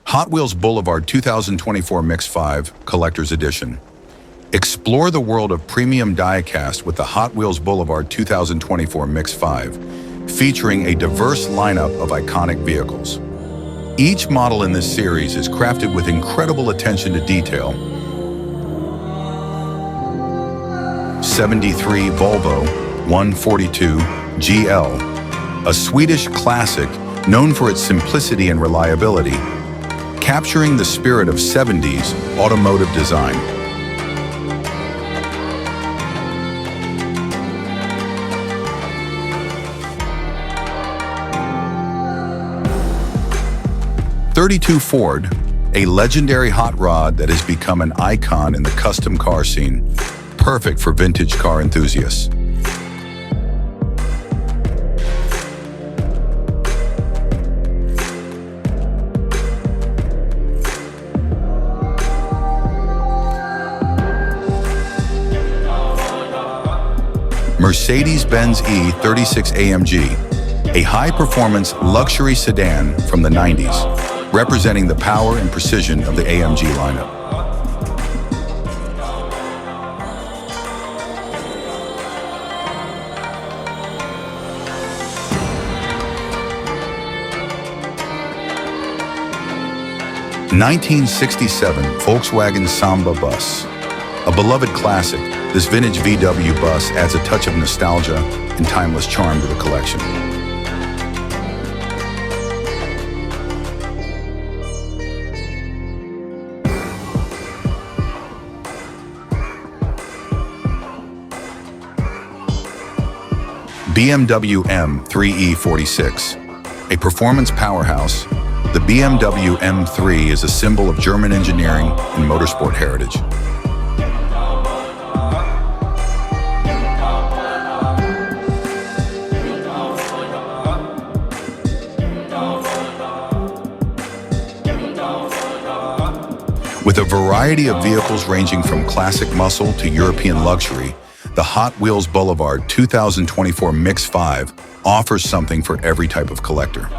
Hot Wheels Boulevard 2024 Mix 5 Collector's Edition. Explore the world of premium diecast with the Hot Wheels Boulevard 2024 Mix 5, featuring a diverse lineup of iconic vehicles. Each model in this series is crafted with incredible attention to detail. 73 Volvo 142 GL, a Swedish classic known for its simplicity and reliability, capturing the spirit of 70s automotive design. '32 Ford, a legendary hot rod that has become an icon in the custom car scene, perfect for vintage car enthusiasts. Mercedes-Benz E 36 AMG, a high-performance luxury sedan from the 90s, representing the power and precision of the AMG lineup. '67 Volkswagen Samba Bus. A beloved classic, this vintage VW bus adds a touch of nostalgia and timeless charm to the collection. BMW M3 E46, a performance powerhouse, the BMW M3 is a symbol of German engineering and motorsport heritage. With a variety of vehicles ranging from classic muscle to European luxury, the Hot Wheels Boulevard 2024 Mix 5 offers something for every type of collector.